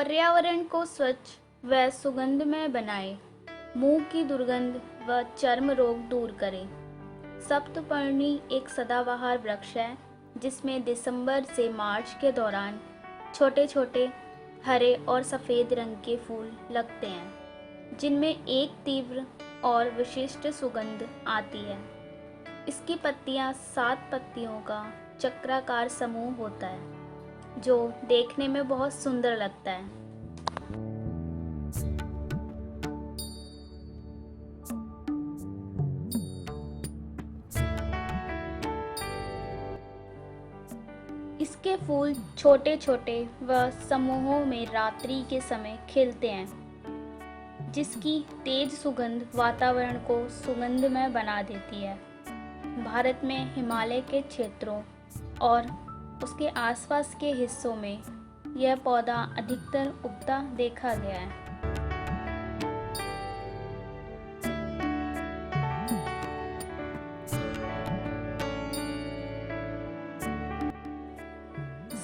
पर्यावरण को स्वच्छ व सुगंधमय बनाएं, मुंह की दुर्गंध व चर्म रोग दूर करें। सप्तपर्णी एक सदाबहार वृक्ष है जिसमें दिसंबर से मार्च के दौरान छोटे छोटे हरे और सफ़ेद रंग के फूल लगते हैं, जिनमें एक तीव्र और विशिष्ट सुगंध आती है। इसकी पत्तियां 7 पत्तियों का चक्राकार समूह होता है जो देखने में बहुत सुंदर लगता है। इसके फूल छोटे छोटे व समूहों में रात्रि के समय खिलते हैं, जिसकी तेज सुगंध वातावरण को सुगंधमय बना देती है। भारत में हिमालय के क्षेत्रों और उसके आसपास के हिस्सों में यह पौधा अधिकतर उगता देखा गया है।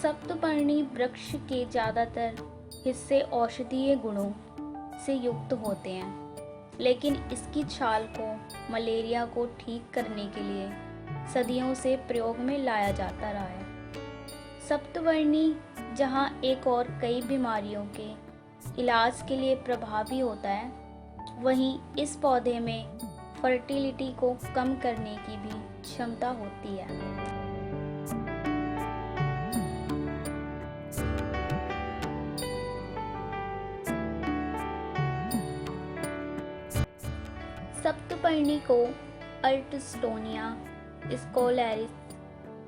सप्तपर्णी वृक्ष के ज़्यादातर हिस्से औषधीय गुणों से युक्त होते हैं, लेकिन इसकी छाल को मलेरिया को ठीक करने के लिए सदियों से प्रयोग में लाया जाता रहा है। सप्तपर्णी जहाँ एक और कई बीमारियों के इलाज के लिए प्रभावी होता है, वहीं इस पौधे में फर्टिलिटी को कम करने की भी क्षमता होती है। सप्तपर्णी को अल्टस्टोनिया स्कोलैरिस,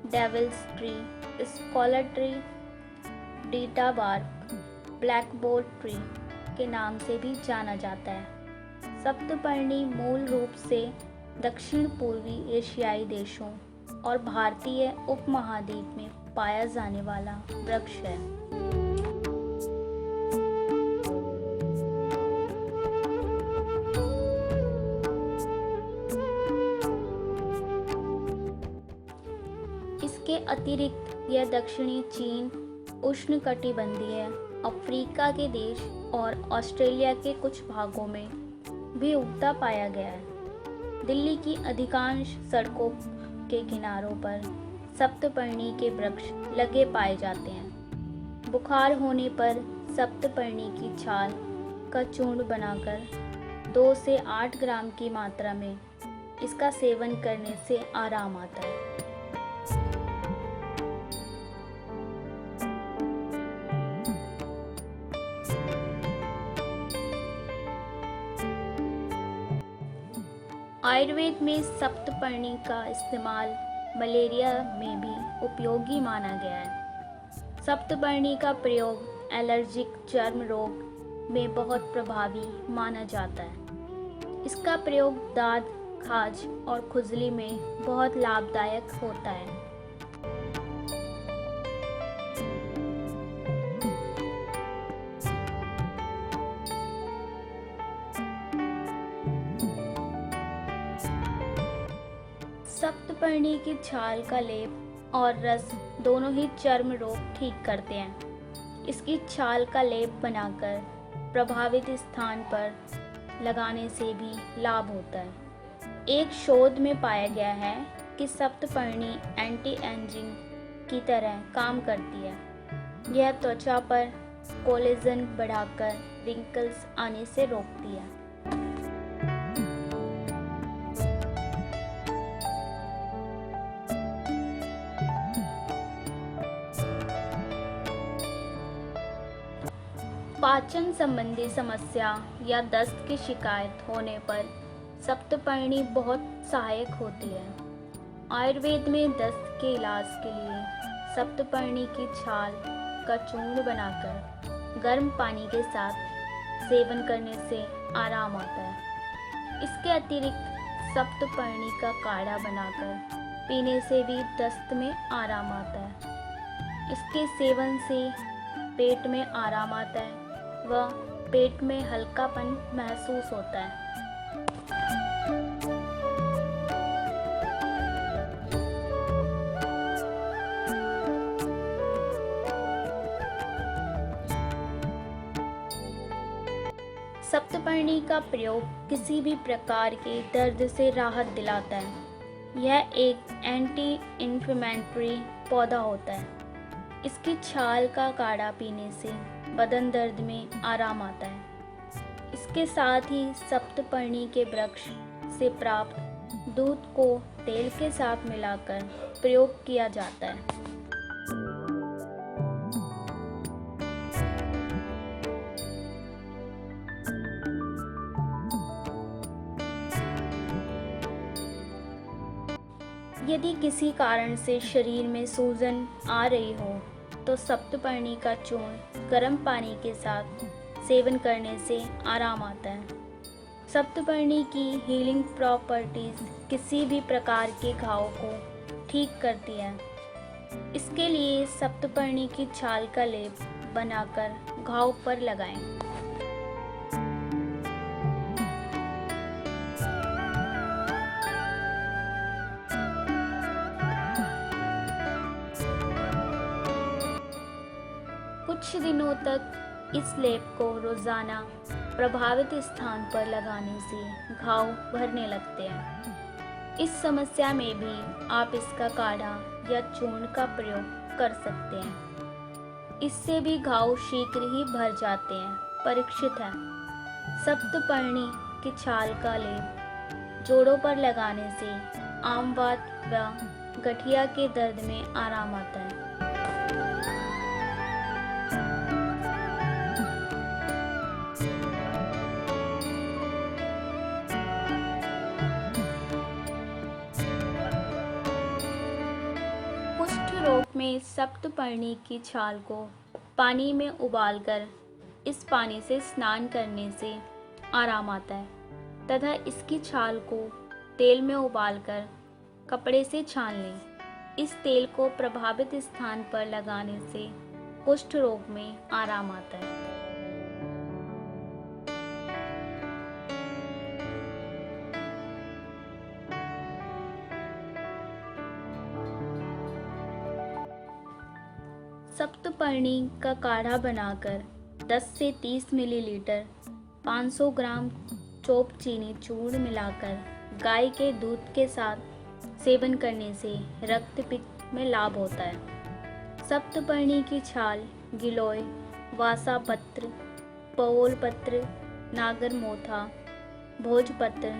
devils tree, scholar tree, डीटा bark, blackboard tree के नाम से भी जाना जाता है। सप्तपर्णी मूल रूप से दक्षिण पूर्वी एशियाई देशों और भारतीय उपमहाद्वीप में पाया जाने वाला वृक्ष है। इसके अतिरिक्त यह दक्षिणी चीन, उष्णकटिबंधीय अफ्रीका के देश और ऑस्ट्रेलिया के कुछ भागों में भी उगता पाया गया है। दिल्ली की अधिकांश सड़कों के किनारों पर सप्तपर्णी के वृक्ष लगे पाए जाते हैं। बुखार होने पर सप्तपर्णी की छाल का चूर्ण बनाकर 2 से 8 ग्राम की मात्रा में इसका सेवन करने से आराम आता है। आयुर्वेद में सप्तपर्णी का इस्तेमाल मलेरिया में भी उपयोगी माना गया है। सप्तपर्णी का प्रयोग एलर्जिक चर्म रोग में बहुत प्रभावी माना जाता है। इसका प्रयोग दाद, खाज और खुजली में बहुत लाभदायक होता है। सप्तपर्णी की छाल का लेप और रस दोनों ही चर्म रोग ठीक करते हैं। इसकी छाल का लेप बनाकर प्रभावित स्थान पर लगाने से भी लाभ होता है। एक शोध में पाया गया है कि सप्तपर्णी एंटी एजिंग की तरह काम करती है। यह त्वचा पर कोलेजन बढ़ाकर रिंकल्स आने से रोकती है। पाचन संबंधी समस्या या दस्त की शिकायत होने पर सप्तपर्णी बहुत सहायक होती है। आयुर्वेद में दस्त के इलाज के लिए सप्तपर्णी की छाल का चूर्ण बनाकर गर्म पानी के साथ सेवन करने से आराम आता है। इसके अतिरिक्त सप्तपर्णी का काढ़ा बनाकर पीने से भी दस्त में आराम आता है। इसके सेवन से पेट में आराम आता है व पेट में हल्कापन महसूस होता है। सप्तपर्णी का प्रयोग किसी भी प्रकार के दर्द से राहत दिलाता है। यह एक एंटी इन्फ्लेमेटरी पौधा होता है। इसकी छाल का काढ़ा पीने से बदन दर्द में आराम आता है। इसके साथ ही सप्तपर्णी के वृक्ष से प्राप्त दूध को तेल के साथ मिलाकर प्रयोग किया जाता है। यदि किसी कारण से शरीर में सूजन आ रही हो तो सप्तपर्णी का चूर्ण गर्म पानी के साथ सेवन करने से आराम आता है। सप्तपर्णी की हीलिंग प्रॉपर्टीज किसी भी प्रकार के घाव को ठीक करती है। इसके लिए सप्तपर्णी की छाल का लेप बनाकर घाव पर लगाएं। कुछ दिनों तक इस लेप को रोजाना प्रभावित स्थान पर लगाने से घाव भरने लगते हैं। इस समस्या में भी आप इसका काढ़ा या चूर्ण का प्रयोग कर सकते हैं। इससे भी घाव शीघ्र ही भर जाते हैं। परीक्षित है। सप्तपर्णी की छाल का लेप जोड़ों पर लगाने से आम वात व गठिया के दर्द में आराम आता है। कुष्ठ रोग में सप्तपर्णी की छाल को पानी में उबालकर इस पानी से स्नान करने से आराम आता है तथा इसकी छाल को तेल में उबालकर कपड़े से छान लें। इस तेल को प्रभावित स्थान पर लगाने से कुष्ठ रोग में आराम आता है। सप्तपर्णी का काढ़ा बनाकर 10 से 30 मिलीलीटर 500 ग्राम चोप चीनी चूर्ण मिलाकर गाय के दूध के साथ सेवन करने से रक्त पित्त में लाभ होता है। सप्तपर्णी की छाल गिलोय, वासा पत्र, पवोल पत्र, नागर मोथा, भोजपत्र,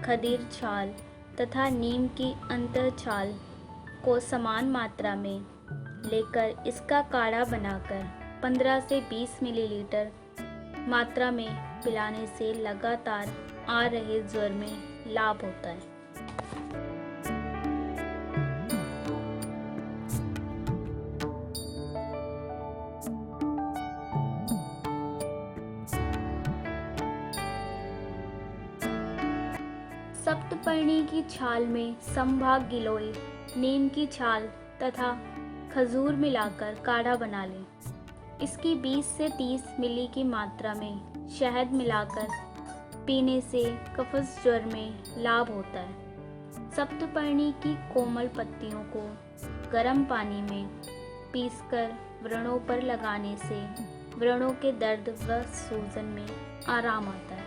खदीर छाल तथा नीम की अंतर छाल को समान मात्रा में लेकर इसका काढ़ा बनाकर 15 से 20 मिलीलीटर मात्रा में पिलाने से लगातार आ रहे ज्वर में लाभ होता है। सप्तपर्णी की छाल में संभाग गिलोय, नीम की छाल तथा खजूर मिलाकर काढ़ा बना लें। इसकी 20 से 30 मिली की मात्रा में शहद मिलाकर पीने से कफस ज्वर में लाभ होता है। सप्तपर्णी की कोमल पत्तियों को गर्म पानी में पीसकर व्रणों पर लगाने से व्रणों के दर्द व सूजन में आराम आता है।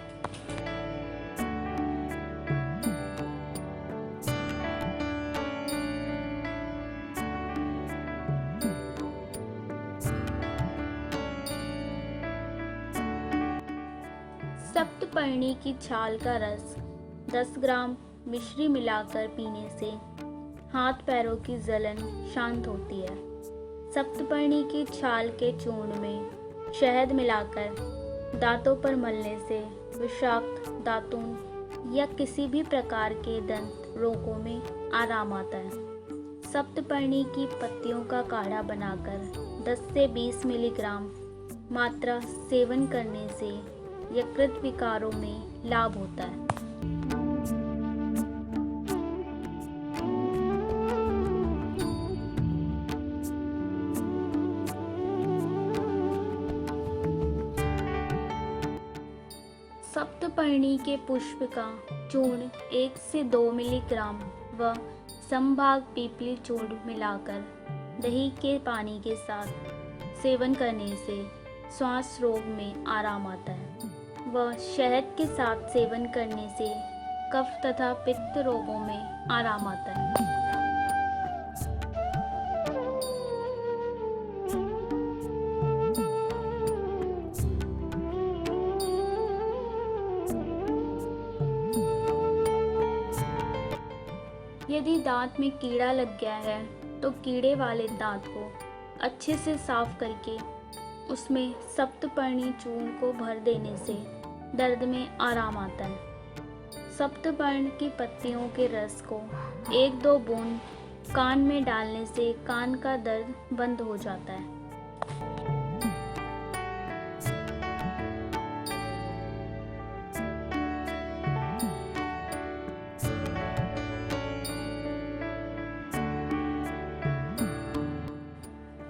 सप्तपर्णी की छाल का रस 10 ग्राम मिश्री मिलाकर पीने से हाथ पैरों की जलन शांत होती है। सप्तपर्णी की छाल के चूर्ण में शहद मिलाकर दांतों पर मलने से विषाक्त दांतों या किसी भी प्रकार के दंत रोगों में आराम आता है। सप्तपर्णी की पत्तियों का काढ़ा बनाकर 10 से 20 मिलीग्राम मात्रा सेवन करने से यकृत विकारों में लाभ होता है। सप्तपर्णी के पुष्प का चूर्ण 1 से 2 मिलीग्राम व संभाग पीपली चूर्ण मिलाकर दही के पानी के साथ सेवन करने से श्वास रोग में आराम आता है। व शहद के साथ सेवन करने से कफ तथा पित्त रोगों में आराम आता है। यदि दांत में कीड़ा लग गया है तो कीड़े वाले दांत को अच्छे से साफ करके उसमें सप्तपर्णी चूर्ण को भर देने से दर्द में आराम आता है। सप्तपर्ण की पत्तियों के रस को 1-2 बूंद कान में डालने से कान का दर्द बंद हो जाता है।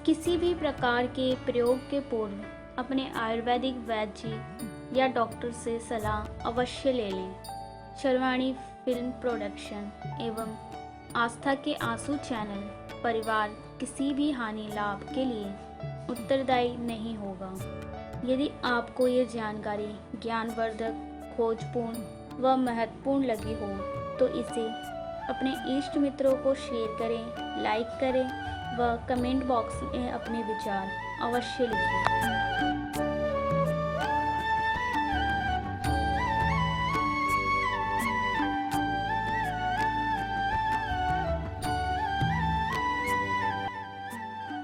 किसी भी प्रकार के प्रयोग के पूर्व अपने आयुर्वेदिक वैद्य या डॉक्टर से सलाह अवश्य ले लें। शर्वाणी फिल्म प्रोडक्शन एवं आस्था के आंसू चैनल परिवार किसी भी हानि लाभ के लिए उत्तरदायी नहीं होगा। यदि आपको ये जानकारी ज्ञानवर्धक, खोजपूर्ण व महत्वपूर्ण लगी हो तो इसे अपने इष्ट मित्रों को शेयर करें, लाइक करें व कमेंट बॉक्स में अपने विचार अवश्य लिखें।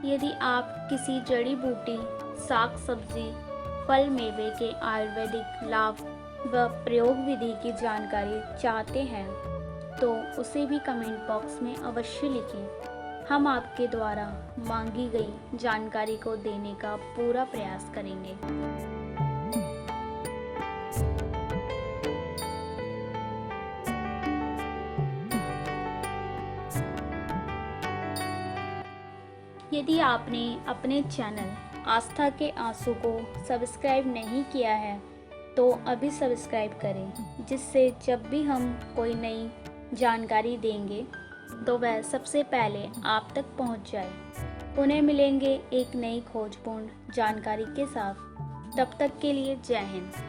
यदि आप किसी जड़ी बूटी, साग सब्जी, फल मेवे के आयुर्वेदिक लाभ व प्रयोग विधि की जानकारी चाहते हैं तो उसे भी कमेंट बॉक्स में अवश्य लिखें। हम आपके द्वारा मांगी गई जानकारी को देने का पूरा प्रयास करेंगे। यदि आपने अपने चैनल आस्था के आंसू को सब्सक्राइब नहीं किया है तो अभी सब्सक्राइब करें, जिससे जब भी हम कोई नई जानकारी देंगे तो वह सबसे पहले आप तक पहुंच जाए। पुनः मिलेंगे एक नई खोजपूर्ण जानकारी के साथ। तब तक के लिए जय हिंद।